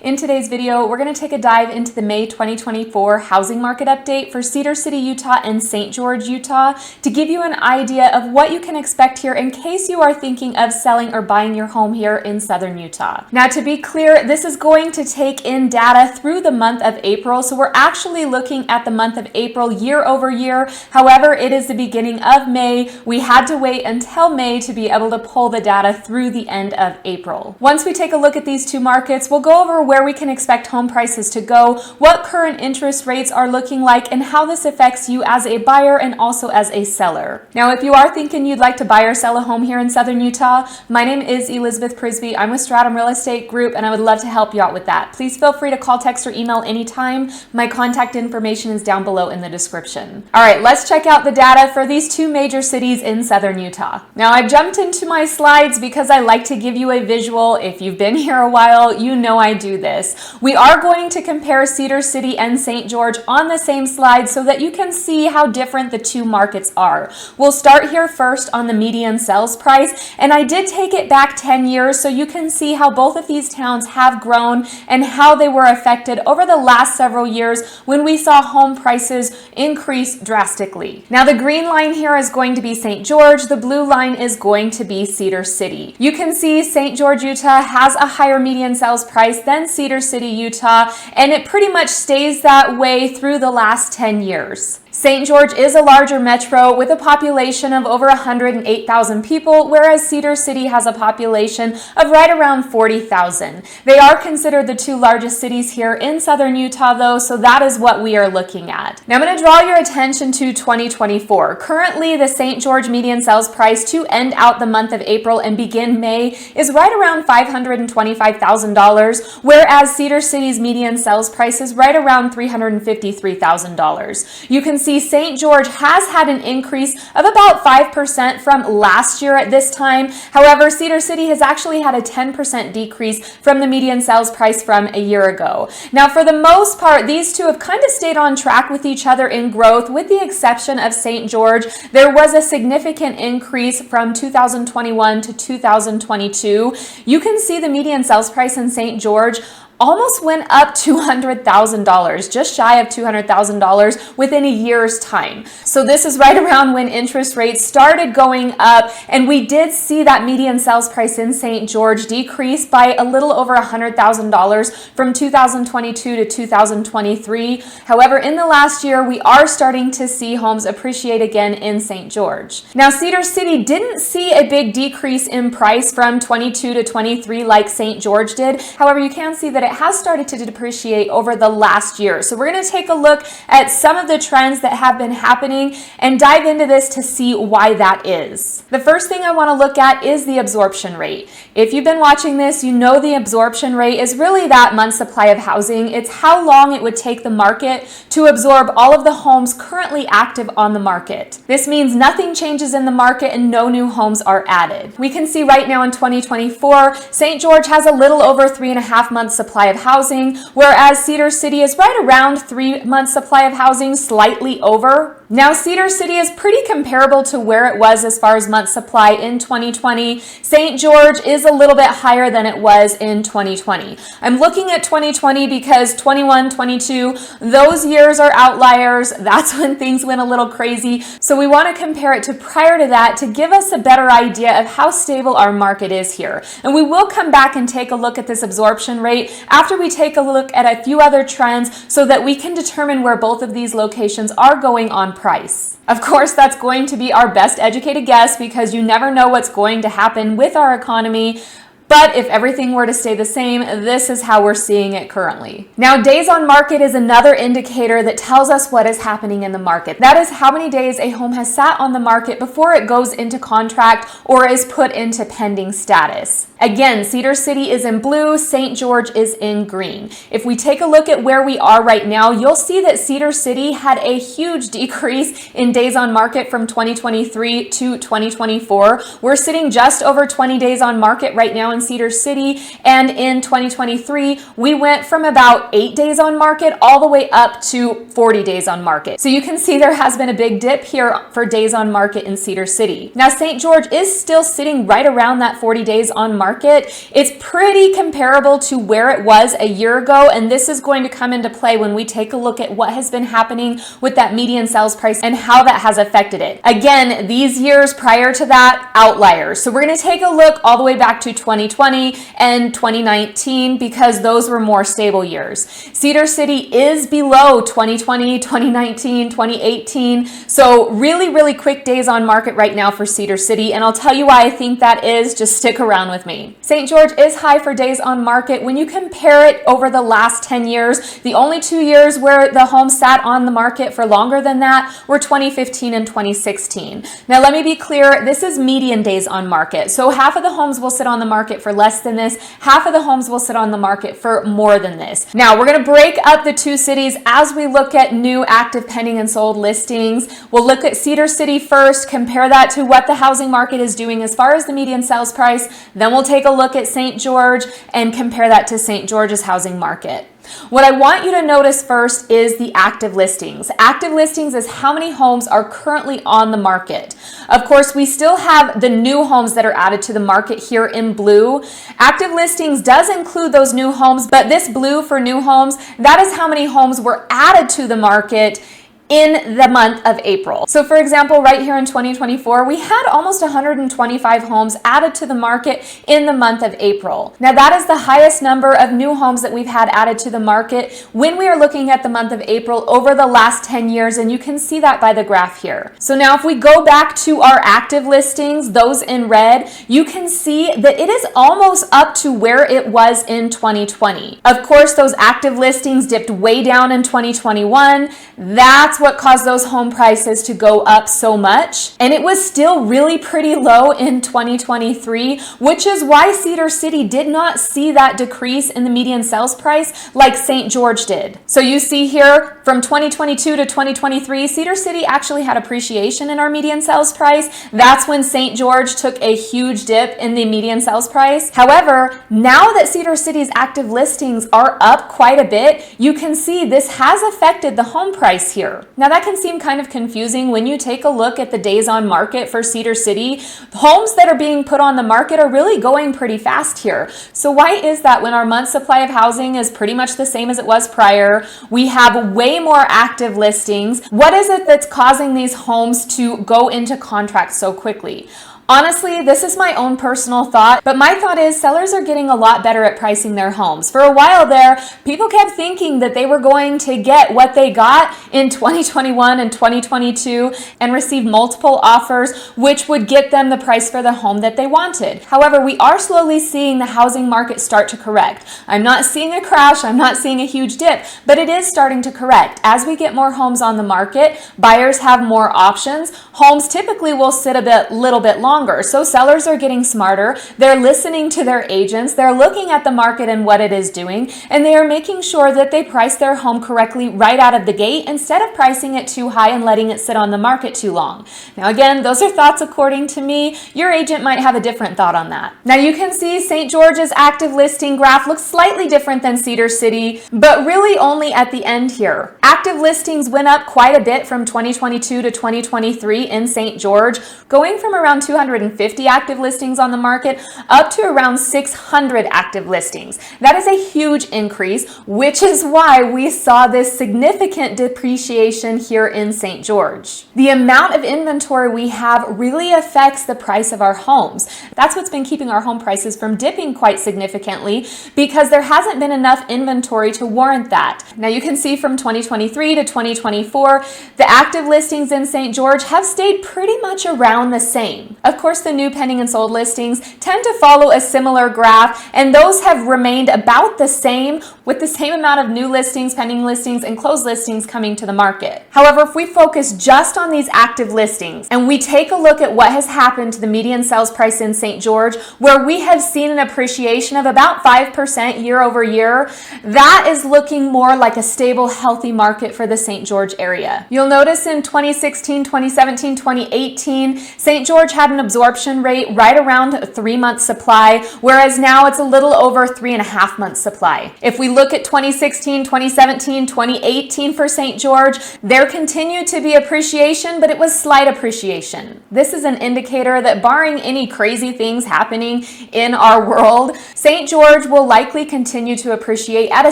In today's video, we're going to take a dive into the May 2024 housing market update for Cedar City, Utah and St. George, Utah to give you an idea of what you can expect here in case you are thinking of selling or buying your home here in southern Utah. Now, to be clear, this is going to take in data through the month of April, so we're actually looking at the month of April year over year. However, it is the beginning of May. We had to wait until May to be able to pull the data through the end of April. Once we take a look at these two markets, we'll go over where we can expect home prices to go, what current interest rates are looking like, and how this affects you as a buyer and also as a seller. Now, if you are thinking you'd like to buy or sell a home here in southern Utah, my name is Elizabeth Prisbrey. I'm with Stratum Real Estate Group, and I would love to help you out with that. Please feel free to call, text, or email anytime. My contact information is down below in the description. All right, let's check out the data for these two major cities in southern Utah. Now, I jumped into my slides because I like to give you a visual. If you've been here a while, you know I do this. We are going to compare Cedar City and St. George on the same slide so that you can see how different the two markets are. We'll start here first on the median sales price, and I did take it back 10 years so you can see how both of these towns have grown and how they were affected over the last several years when we saw home prices increase drastically. Now, the green line here is going to be St. George, the blue line is going to be Cedar City. You can see St. George, Utah has a higher median sales price than Cedar City, Utah, and it pretty much stays that way through the last 10 years. St. George is a larger metro with a population of over 108,000 people, whereas Cedar City has a population of right around 40,000. They are considered the two largest cities here in southern Utah, though, so that is what we are looking at. Now, I'm going to draw your attention to 2024. Currently, the St. George median sales price to end out the month of April and begin May is right around $525,000, whereas Cedar City's median sales price is right around $353,000. You can see St. George has had an increase of about 5% from last year at this time. However, Cedar City has actually had a 10% decrease from the median sales price from a year ago. Now, for the most part, these two have kind of stayed on track with each other in growth, with the exception of St. George. There was a significant increase from 2021 to 2022. You can see the median sales price in St. George almost went up $200,000, just shy of $200,000 within a year's time. So this is right around when interest rates started going up, and we did see that median sales price in St. George decrease by a little over $100,000 from 2022 to 2023. However, in the last year, we are starting to see homes appreciate again in St. George. Now, Cedar City didn't see a big decrease in price from 22 to 23 like St. George did. However, you can see that it has started to depreciate over the last year. So we're going to take a look at some of the trends that have been happening and dive into this to see why that is. The first thing I want to look at is the absorption rate. If you've been watching this, you know the absorption rate is really that month's supply of housing. It's how long it would take the market to absorb all of the homes currently active on the market. This means nothing changes in the market and no new homes are added. We can see right now in 2024, St. George has a little over 3.5 months supply of housing, whereas Cedar City is right around 3 months supply of housing, slightly over. Now, Cedar City is pretty comparable to where it was as far as month supply in 2020. St. George is a little bit higher than it was in 2020. I'm looking at 2020 because 21, 22, those years are outliers. That's when things went a little crazy. So we want to compare it to prior to that to give us a better idea of how stable our market is here. And we will come back and take a look at this absorption rate after we take a look at a few other trends so that we can determine where both of these locations are going on price. Of course, that's going to be our best educated guess because you never know what's going to happen with our economy. But if everything were to stay the same, this is how we're seeing it currently. Now, days on market is another indicator that tells us what is happening in the market. That is how many days a home has sat on the market before it goes into contract or is put into pending status. Again, Cedar City is in blue, St. George is in green. If we take a look at where we are right now, you'll see that Cedar City had a huge decrease in days on market from 2023 to 2024. We're sitting just over 20 days on market right now in in Cedar City. And in 2023, we went from about 8 days on market all the way up to 40 days on market. So you can see there has been a big dip here for days on market in Cedar City. Now, St. George is still sitting right around that 40 days on market. It's pretty comparable to where it was a year ago, and this is going to come into play when we take a look at what has been happening with that median sales price and how that has affected it. Again, these years prior to that, outliers. So we're going to take a look all the way back to 2020 and 2019 because those were more stable years. Cedar City is below 2020, 2019, 2018. So really quick days on market right now for Cedar City, and I'll tell you why I think that is. Just stick around with me. St. George is high for days on market. When you compare it over the last 10 years, the only 2 years where the home sat on the market for longer than that were 2015 and 2016. Now, let me be clear, this is median days on market. So half of the homes will sit on the market for less than this, half of the homes will sit on the market for more than this. Now, we're going to break up the two cities as we look at new active pending and sold listings. We'll look at Cedar City first, compare that to what the housing market is doing as far as the median sales price. Then we'll take a look at St. George and compare that to St. George's housing market. What I want you to notice first is the active listings. Active listings is how many homes are currently on the market. Of course, we still have the new homes that are added to the market here in blue. Active listings does include those new homes, but this blue for new homes, that is how many homes were added to the market in the month of April. So for example, right here in 2024, we had almost 125 homes added to the market in the month of April. Now that is the highest number of new homes that we've had added to the market when we are looking at the month of April over the last 10 years, and you can see that by the graph here. So now if we go back to our active listings, those in red, you can see that it is almost up to where it was in 2020. Of course, those active listings dipped way down in 2021. That's what caused those home prices to go up so much. And it was still really pretty low in 2023, which is why Cedar City did not see that decrease in the median sales price like St. George did. So you see here from 2022 to 2023, Cedar City actually had appreciation in our median sales price. That's when St. George took a huge dip in the median sales price. However, now that Cedar City's active listings are up quite a bit, you can see this has affected the home price here. Now that can seem kind of confusing when you take a look at the days on market for Cedar City. Homes that are being put on the market are really going pretty fast here. So why is that when our month supply of housing is pretty much the same as it was prior? We have way more active listings. What is it that's causing these homes to go into contract so quickly? Honestly, this is my own personal thought, but my thought is sellers are getting a lot better at pricing their homes. For a while there, people kept thinking that they were going to get what they got in 2021 and 2022 and receive multiple offers, which would get them the price for the home that they wanted. However, we are slowly seeing the housing market start to correct. I'm not seeing a crash, I'm not seeing a huge dip, but it is starting to correct. As we get more homes on the market, buyers have more options. Homes typically will sit a little bit longer. So sellers are getting smarter. They're listening to their agents. They're looking at the market and what it is doing, and they are making sure that they price their home correctly right out of the gate instead of pricing it too high and letting it sit on the market too long. Now again, those are thoughts according to me. Your agent might have a different thought on that. Now you can see St. George's active listing graph looks slightly different than Cedar City, but really only at the end here. Active listings went up quite a bit from 2022 to 2023 in St. George, going from around 250 active listings on the market up to around 600 active listings. That is a huge increase, which is why we saw this significant depreciation here in St. George. The amount of inventory we have really affects the price of our homes. That's what's been keeping our home prices from dipping quite significantly, because there hasn't been enough inventory to warrant that. Now you can see from 2023 to 2024, the active listings in St. George have stayed pretty much around the same. Of course, the new pending and sold listings tend to follow a similar graph, and those have remained about the same, with the same amount of new listings, pending listings, and closed listings coming to the market. However, if we focus just on these active listings and we take a look at what has happened to the median sales price in St. George, where we have seen an appreciation of about 5% year over year, that is looking more like a stable, healthy market for the St. George area. You'll notice in 2016, 2017, 2018, St. George had an absorption rate right around 3-month supply, whereas now it's a little over 3.5 months supply. If we look at 2016, 2017, 2018 for St. George, there continued to be appreciation, but it was slight appreciation. This is an indicator that barring any crazy things happening in our world, St. George will likely continue to appreciate at a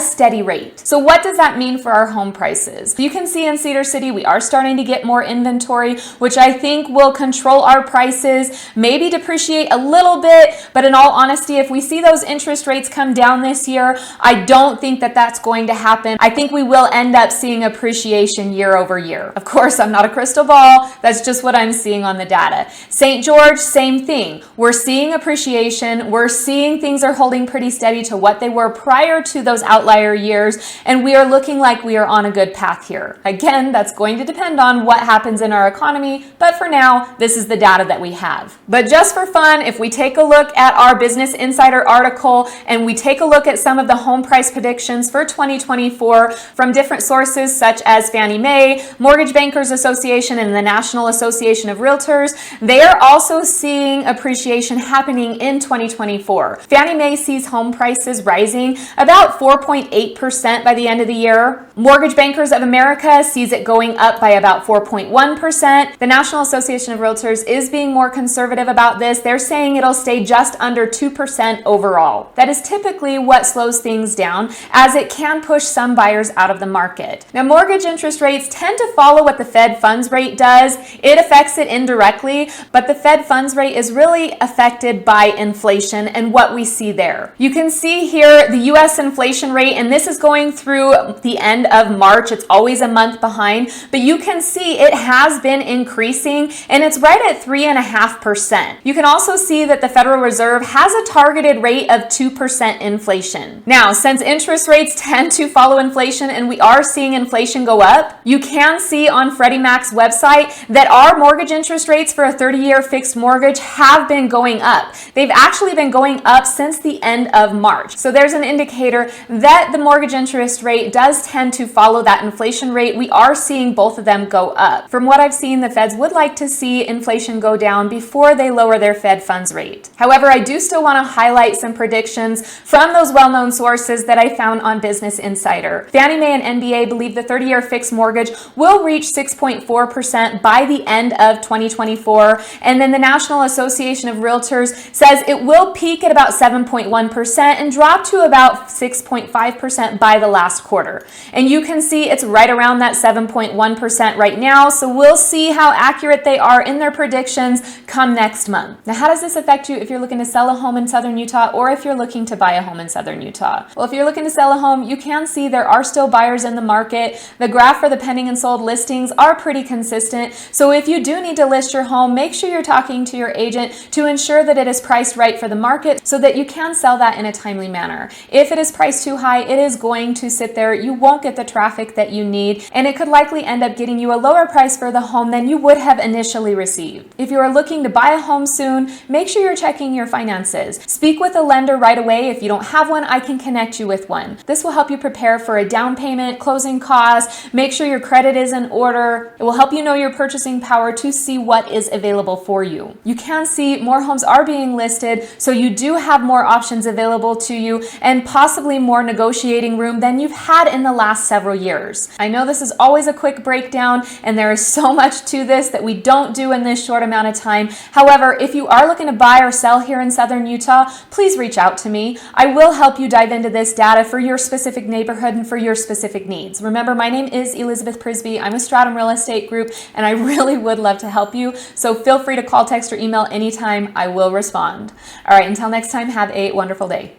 steady rate. So what does that mean for our home prices? You can see in Cedar City, we are starting to get more inventory, which I think will control our prices, maybe depreciate a little bit, but in all honesty, if we see those interest rates come down this year, I don't think that that's going to happen. I think we will end up seeing appreciation year over year. Of course, I'm not a crystal ball. That's just what I'm seeing on the data. St. George, same thing. We're seeing appreciation. We're seeing things are holding pretty steady to what they were prior to those outlier years, and we are looking like we are on a good path here. Again, that's going to depend on what happens in our economy, but for now, this is the data that we have. But just for fun, if we take a look at our Business Insider article and we take a look at some of the home price predictions for 2024 from different sources such as Fannie Mae, Mortgage Bankers Association, and the National Association of Realtors, they are also seeing appreciation happening in 2024. Fannie Mae sees home prices rising about 4.8% by the end of the year. Mortgage Bankers of America sees it going up by about 4.1%. The National Association of Realtors is being more conservative about this. They're saying it'll stay just under 2% overall. That is typically what slows things down, as it can push some buyers out of the market. Now, mortgage interest rates tend to follow what the Fed funds rate does. It affects it indirectly, but the Fed funds rate is really affected by inflation and what we see there. You can see here the US inflation rate, and this is going through the end of March. It's always a month behind, but you can see it has been increasing, and it's right at 3.5%. You can also see that the Federal Reserve has a targeted rate of 2% inflation. Now, since interest rates tend to follow inflation and we are seeing inflation go up, you can see on Freddie Mac's website that our mortgage interest rates for a 30-year fixed mortgage have been going up. They've actually been going up since the end of March. So there's an indicator that the mortgage interest rate does tend to follow that inflation rate. We are seeing both of them go up. From what I've seen, the Feds would like to see inflation go down before they lower their Fed funds rate. However, I do still want to highlight some predictions from those well-known sources that I found on Business Insider. Fannie Mae and NBA believe the 30-year fixed mortgage will reach 6.4% by the end of 2024, and then the National Association of Realtors says it will peak at about 7.1% and drop to about 6.5% by the last quarter. And you can see it's right around that 7.1% right now, so we'll see how accurate they are in their predictions come next month. Now, how does this affect you if you're looking to sell a home in Southern Utah or if you're looking to buy a home in Southern Utah? Well, if you're looking to sell a home, you can see there are still buyers in the market. The graph for the pending and sold listings are pretty consistent. So if you do need to list your home, make sure you're talking to your agent to ensure that it is priced right for the market so that you can sell that in a timely manner. If it is priced too high, it is going to sit there. You won't get the traffic that you need, and it could likely end up getting you a lower price for the home than you would have initially received. If you are looking to buy a home soon, make sure you're checking your finances. Speak with a lender right away. If you don't have one, I can connect you with one. This will help you prepare for a down payment, closing costs, make sure your credit is in order. It will help you know your purchasing power to see what is available for you. You can see more homes are being listed, so you do have more options available to you and possibly more negotiating room than you've had in the last several years. I know this is always a quick breakdown, and there is so much to this that we don't do in this short amount of time. However, if you are looking to buy or sell here in Southern Utah, please reach out to me. I will help you dive into this data for your specific neighborhood and for your specific needs. Remember, my name is Elizabeth Prisbrey. I'm a Stratum Real Estate Group, and I really would love to help you. So feel free to call, text, or email anytime. I will respond. All right, until next time, have a wonderful day.